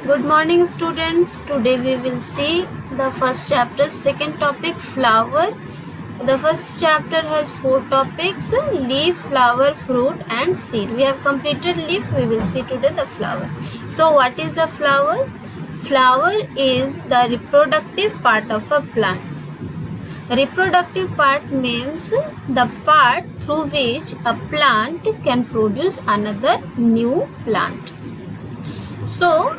Good morning, students. Today we will see the first chapter, second topic, flower. The first chapter has 4 topics: leaf, flower, fruit, and seed. We have completed leaf. We will see today the flower. So, what is a flower? Flower is the reproductive part of a plant. Reproductive part means the part through which a plant can produce another new plant. So,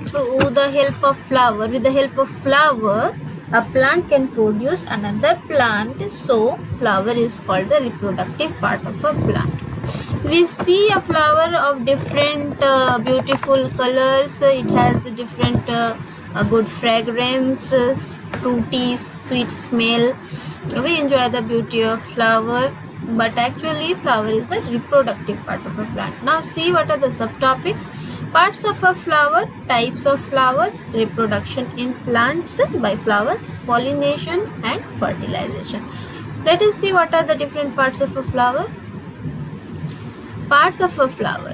through the help of flower, with the help of flower, a plant can produce another plant. So, flower is called the reproductive part of a plant. We see a flower of different beautiful colors. It has different good fragrance, fruity, sweet smell. We enjoy the beauty of flower. But actually, flower is the reproductive part of a plant. Now, see what are the subtopics. Parts of a flower, types of flowers, reproduction in plants by flowers, pollination and fertilization. Let us see what are the different parts of a flower. Parts of a flower.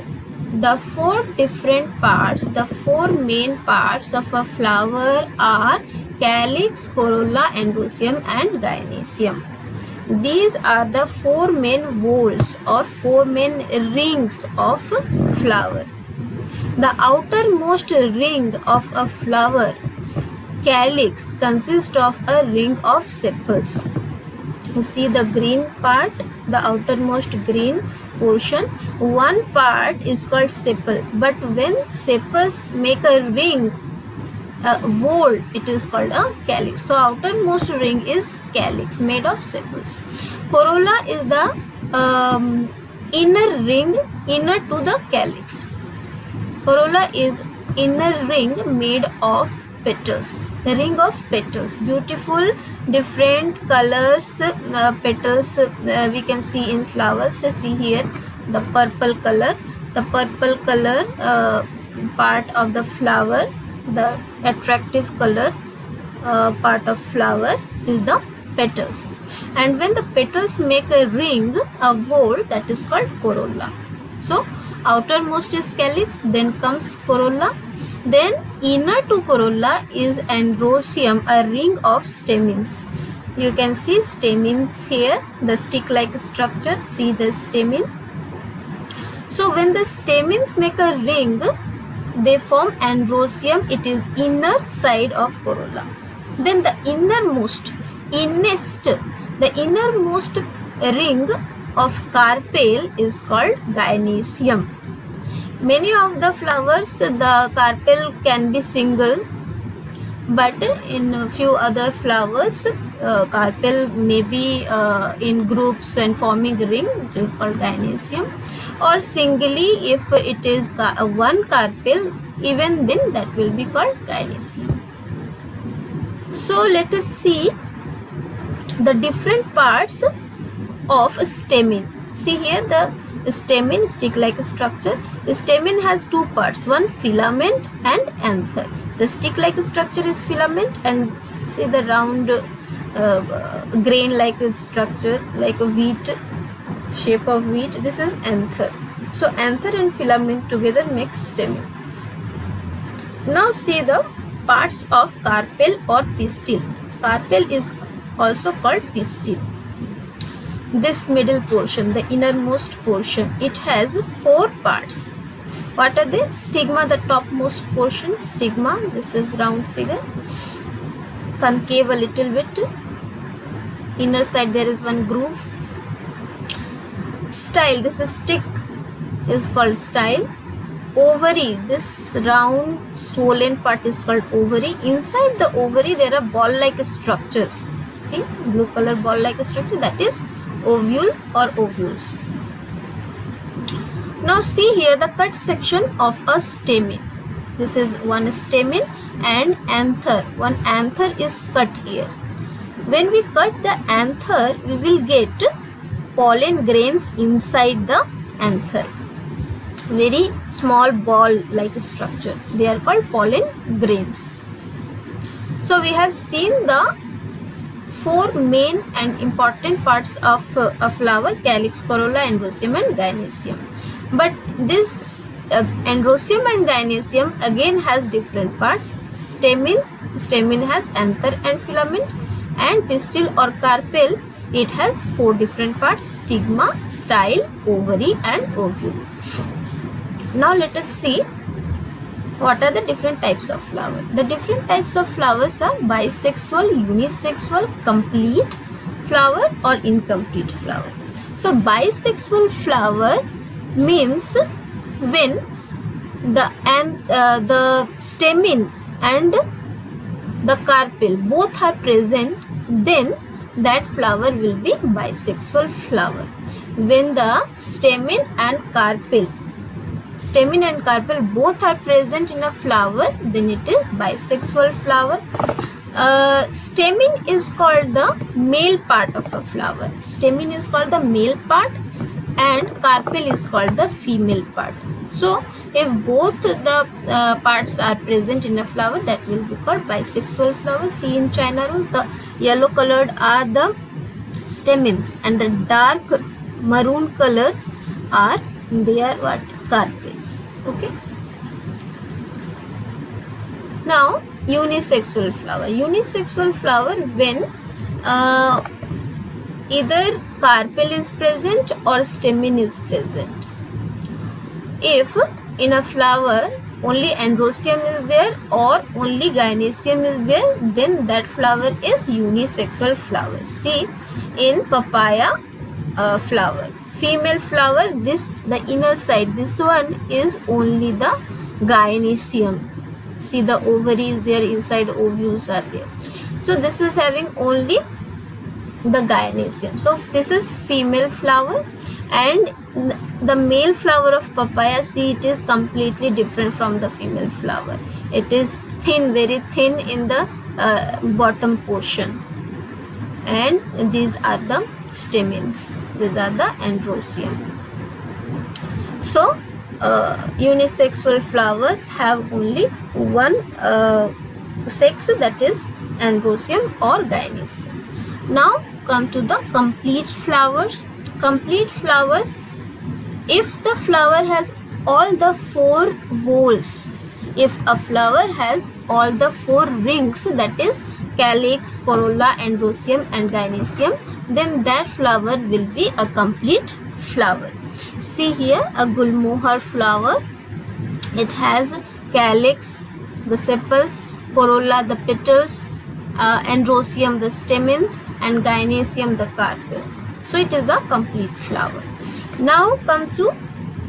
The 4 different parts, the 4 main parts of a flower are calyx, corolla, androecium and gynoecium. These are the 4 main whorls or 4 main rings of flower. The outermost ring of a flower, calyx, consists of a ring of sepals. You see the green part, the outermost green portion. One part is called sepal, but when sepals make a ring, a whorl, it is called a calyx. So outermost ring is calyx made of sepals. Corolla is the inner ring, inner to the calyx. Corolla is inner ring made of petals. The ring of petals, beautiful different colors, petals we can see in flowers. See here the purple color. The purple color part of the flower, the attractive color part of flower is the petals. And when the petals make a ring, a whorl, that is called corolla. So outermost is calyx, then comes corolla, then inner to corolla is androecium, a ring of stamens. You can see stamens here, the stick-like structure. See the stamen. So when the stamens make a ring, they form androecium. It is inner side of corolla. Then the innermost ring of carpel is called gynoecium. Many of the flowers, the carpel can be single, but in a few other flowers, carpel may be in groups and forming a ring, which is called gynoecium, or singly, if it is one carpel, even then that will be called gynoecium. So let us see the different parts of a stamen. See here the stamen, stick-like structure. The stamen has 2 parts, one filament and anther. The stick-like structure is filament, and see the round grain-like structure, like a wheat, shape of wheat. This is anther. So anther and filament together make stamen. Now see the parts of carpel or pistil. Carpel is also called pistil. This middle portion, the innermost portion, it has 4 parts. What are they? Stigma, the topmost portion, stigma. This is round figure, concave a little bit. Inner side there is one groove. Style, this is stick, is called style. Ovary, this round swollen part is called ovary. Inside the ovary there are ball-like structures. See, blue color ball-like structure, that is ovule or ovules. Now see here the cut section of a stamen. This is one stamen and anther. One anther is cut here. When we cut the anther, we will get pollen grains inside the anther. Very small ball-like structure. They are called pollen grains. So we have seen the 4 main and important parts of a flower: calyx, corolla, androecium and gynoecium. But this Androsium and gynoecium again has different parts. Stamen has anther and filament, and pistil or carpel, it has 4 different parts: stigma, style, ovary and ovule. Now let us see what are the different types of flower. The different types of flowers are bisexual, unisexual, complete flower or incomplete flower. So bisexual flower means when the stamen and the carpel both are present, then that flower will be bisexual flower. When the stamen and carpel both are present in a flower, then it is bisexual flower. Stamen is called the male part of a flower. Stamen is called the male part and carpel is called the female part. So if both the parts are present in a flower, that will be called bisexual flower. See in China rose, the yellow colored are the stamens and the dark maroon colors are what? Carpels. Okay. Now unisexual flower. Unisexual flower when either carpel is present or stamen is present. If in a flower only androsium is there or only gynoecium is there, then that flower is unisexual flower. See in papaya flower, female flower, the inner side, this one is only the gynoecium. See the ovary is there, inside ovules are there. So this is having only the gynoecium. So this is female flower, and the male flower of papaya, see it is completely different from the female flower. It is thin, very thin in the bottom portion, and these are the stamens, these are the androsium. So unisexual flowers have only one sex, that is androsium or gynoecium. Now come to the complete flowers. Complete flowers, if the flower has all the 4 whorls, if a flower has all the 4 rings, that is calyx, corolla, androsium and gynoecium, then that flower will be a complete flower. See here a gulmohar flower, it has calyx, the sepals, corolla, the petals, androsium, the stamens, and gynoecium, the carpel. So it is a complete flower. Now come to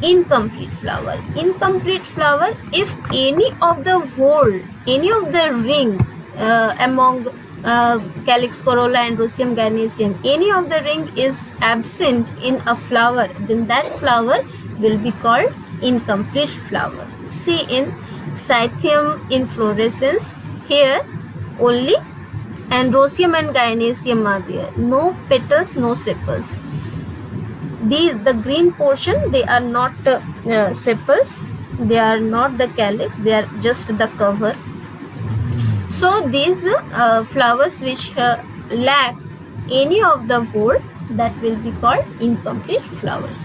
incomplete flower. Incomplete flower, if any of the whorl, any of the ring among calyx, corolla, androsium, gynoecium, any of the ring is absent in a flower, then that flower will be called incomplete flower. See in Cythium inflorescence, here only androsium and gynoecium are there, no petals, no sepals. The green portion, they are not sepals, they are not the calyx, they are just the cover. So these flowers which lacks any of the whorl, that will be called incomplete flowers.